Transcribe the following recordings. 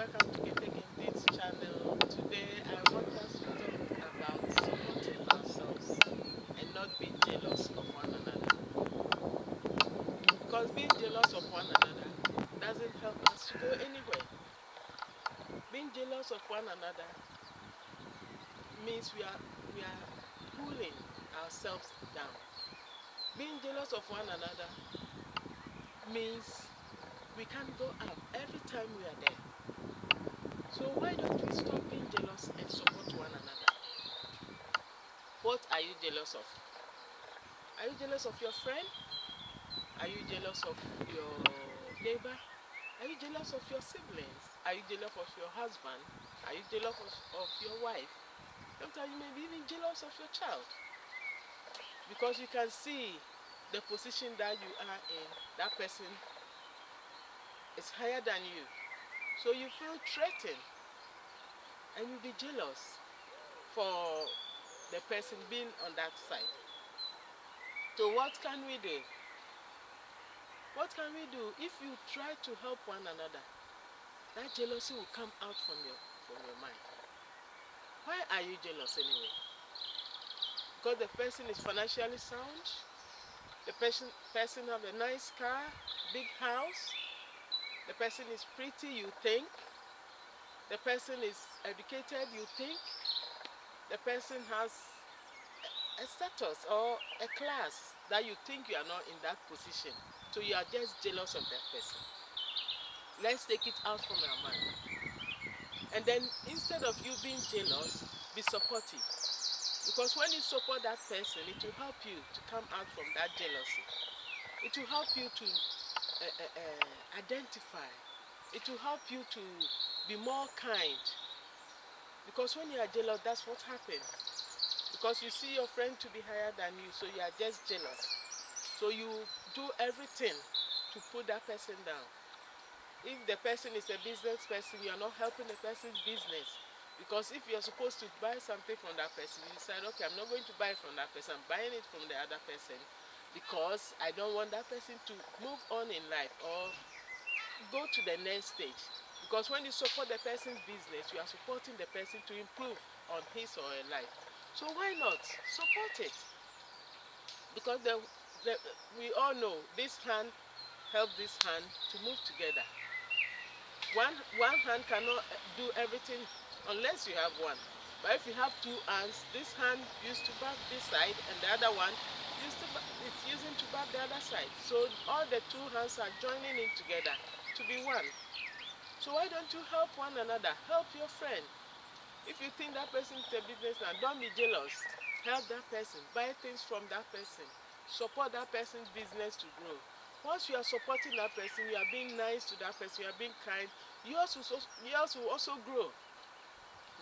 welcome to Get Again This channel. Today I want us to talk about supporting ourselves and not being jealous of one another. Because being jealous of one another doesn't help us to go anywhere. Being jealous of one another means we are pulling ourselves down. Being jealous of one another means we can't go up every time we are there. So why don't we stop being jealous and support one another? What are you jealous of? Are you jealous of your friend? Are you jealous of your neighbor? Are you jealous of your siblings? Are you jealous of your husband? Are you jealous of your wife? Sometimes you may be even jealous of your child because you can see the position that you are in. That person is higher than you. So you feel threatened and you'll be jealous for the person being on that side. So what can we do? What can we do? If you try to help one another, that jealousy will come out from your mind. Why are you jealous anyway? Because the person is financially sound, the person have a nice car, big house, the person is pretty, you think, the person is educated, you think, the person has a status or a class that you think you are not in that position. So you are just jealous of that person. Let's take it out from our mind. And then instead of you being jealous, be supportive. Because when you support that person, it will help you to come out from that jealousy. It will help you to identify. It will help you to be more kind. Because when you are jealous, that's what happens. Because you see your friend to be higher than you, so you are just jealous. So you do everything to put that person down. If the person is a business person, you are not helping the person's business. Because if you're supposed to buy something from that person, you decide, okay, I'm not going to buy from that person, I'm buying it from the other person because I don't want that person to move on in life or go to the next stage. Because when you support the person's business, you are supporting the person to improve on his or her life. So why not support it? Because we all know this hand help this hand to move together. One hand cannot do everything unless you have one. But if you have two hands, this hand used to barb this side and the other one it's using to barb the other side. So all the two hands are joining in together to be one. So why don't you help one another? Help your friend. If you think that person is a businessman, don't be jealous. Help that person. Buy things from that person. Support that person's business to grow. Once you are supporting that person, you are being nice to that person, you are being kind, yours will also grow.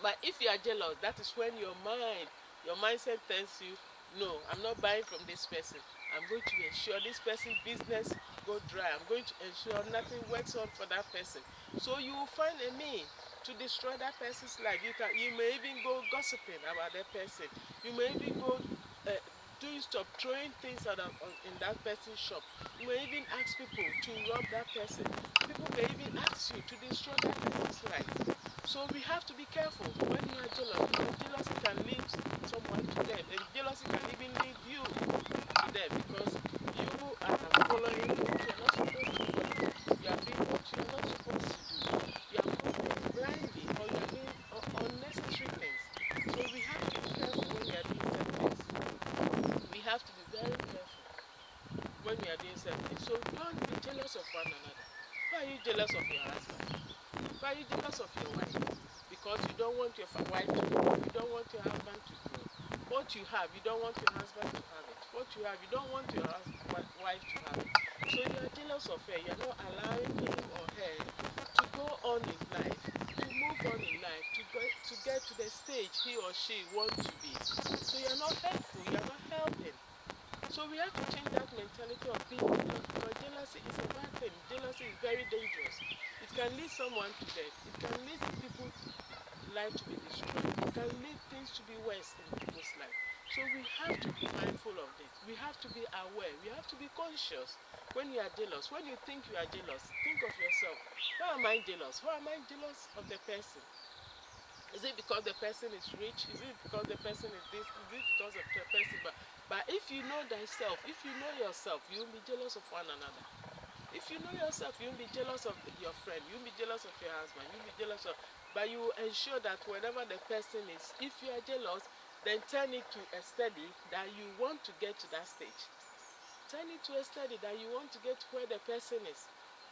But if you are jealous, that is when your mindset tells you, no, I'm not buying from this person. I'm going to ensure this person's business go dry. I'm going to ensure nothing works on for that person. So you will find a mean to destroy that person's life. You may even go gossiping about that person. You may even go doing stop throwing things in that person's shop. You may even ask people to rob that person. People may even ask you to destroy that person's life. So we have to be careful when you are jealous, because jealousy can lead someone to death, and jealousy can even lead you to death, because you are following what you are not supposed to follow. You are doing what you are not supposed to do. You are following blindly, or you are doing unnecessary things. So we have to be careful when we are doing certain things. We have to be very careful when we are doing certain things. So don't be jealous of one another. Why are you jealous of your husband? Why are you jealous of your wife? Because you don't want your wife to grow. You don't want your husband to grow. What you have, you don't want your husband to have it. What you have, you don't want your wife to have it. So you are jealous of her. You are not allowing him or her to go on in life, to move on in life, to get to the stage he or she wants to be. So you are not helpful. You are not helping. So we have to change that mentality of being jealous, because jealousy is a bad thing. Jealousy is very dangerous. It can lead someone to death. It can lead people's life to be destroyed. It can lead things to be worse in people's life. So we have to be mindful of this. We have to be aware. We have to be conscious when you are jealous. When you think you are jealous, think of yourself. Why am I jealous? Why am I jealous of the person? Is it because the person is rich? Is it because the person is this? Is it because of the person? But if you know thyself, if you know yourself, you will be jealous of one another. If you know yourself, you won't be jealous of your friend. You won't be jealous of your husband. You won't be jealous of. But you ensure that whenever the person is, if you are jealous, then turn it to a study that you want to get to that stage. Turn it to a study that you want to get to where the person is,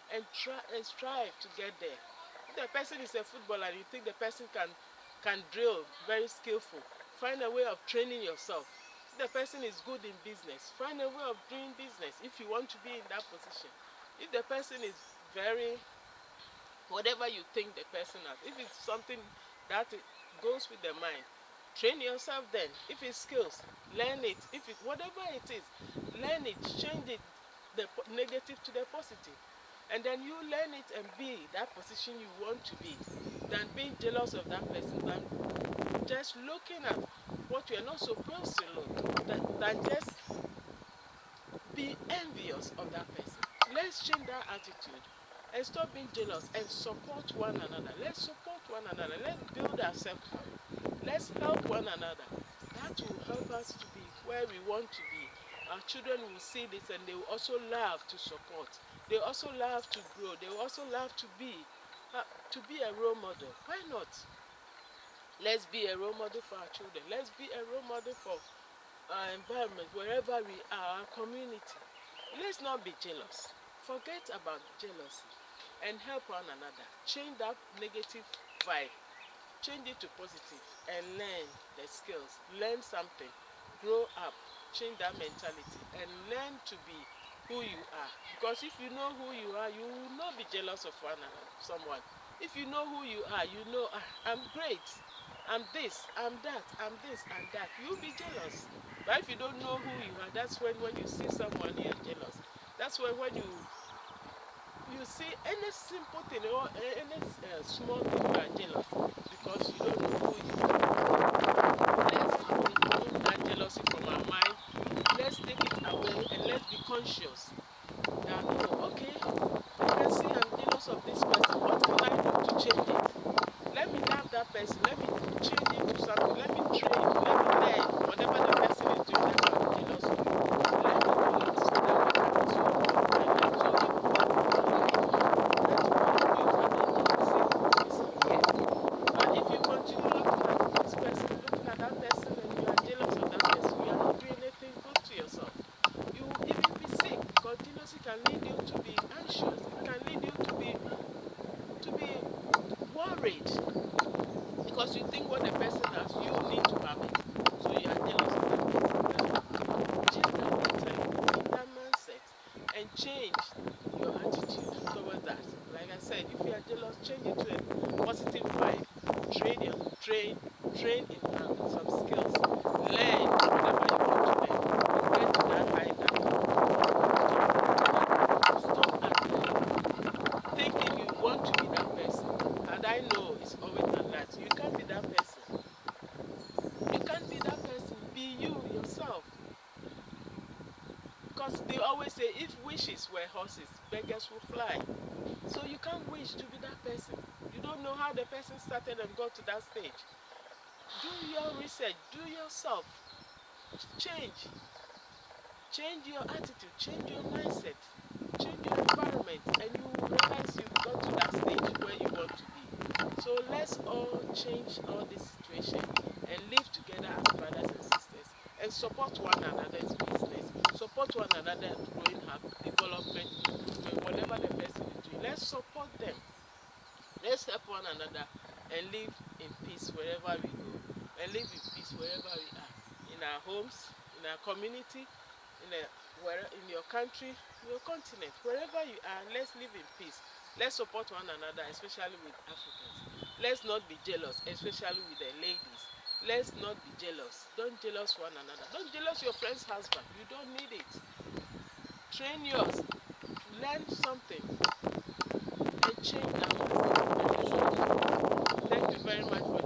and try and strive to get there. If the person is a footballer, you think the person can drill, very skillful. Find a way of training yourself. If the person is good in business, find a way of doing business if you want to be in that position. If the person is very, whatever you think the person has, if it's something that goes with the mind, train yourself then. If it's skills, learn it. If it, whatever it is, learn it, change it, the negative to the positive. And then you learn it and be that position you want to be, than being jealous of that person, than just looking at what you're not supposed to look, than just be envious of that person. Let's change that attitude and stop being jealous and support one another. Let's support one another. Let's build ourselves up. Let's help one another. That will help us to be where we want to be. Our children will see this and they will also love to support. They also love to grow. They will also love to be a role model. Why not? Let's be a role model for our children. Let's be a role model for our environment, wherever we are, our community. Let's not be jealous. Forget about jealousy and help one another. Change that negative vibe. Change it to positive and learn the skills. Learn something. Grow up. Change that mentality and learn to be who you are. Because if you know who you are, you will not be jealous of someone. If you know who you are, you know, I'm great. I'm this, I'm that, I'm this and that. You'll be jealous. But if you don't know who you are, that's when you see someone, you're jealous. That's when you see any simple thing or any small thing, you are jealous because you don't know who you are. Let's remove that jealousy from our mind. Let's take it away and let's be conscious that, okay, I can see I'm jealous of this person. What can I do to change it? Let me love that person. Let me change it to something. Let me train. Let me learn. Whatever the person is doing, let me be jealous of you. Let me follow so that we can do my life. So if we want to do that, let's disappear. But if you continue looking at this person, looking at that person, and you are jealous of that person, you are not doing anything good to yourself. You will even be sick because jealousy can lead you to be anxious. It can lead you to be worried because you think what the person has, you need to have it. So you are jealous of that person. Change that mentality, change that mindset, and change your attitude towards that. Like I said, if you are jealous, change it to a positive vibe. Train in some skills. Learn whatever you want to learn. Get to that high level. Stop at thinking you want to be that person. And I know it's always like that. You can't be that person. You can't be that person. Be you yourself. Because they always say, if wishes were horses, beggars will fly. So you can't wish to be that person. You don't know how the person started and got to that stage. Do your research. Do yourself. Change. Change your attitude. Change your mindset. Change your environment. And you will realize you've got to that stage where you want to be. So let's all change all this situation and live together as brothers and sisters and support one another's business. Support one another growing up, development, improvement, whatever the person is doing. Let's support them. Let's help one another and live in peace wherever we go. And live in peace wherever we are. In our homes, in our community, in your country, in your continent, wherever you are, let's live in peace. Let's support one another, especially with Africans. Let's not be jealous, especially with the ladies. Let's not be jealous. Don't jealous one another. Don't jealous your friend's husband. You don't need it. Train yours. Learn something and change that. Thank you very much for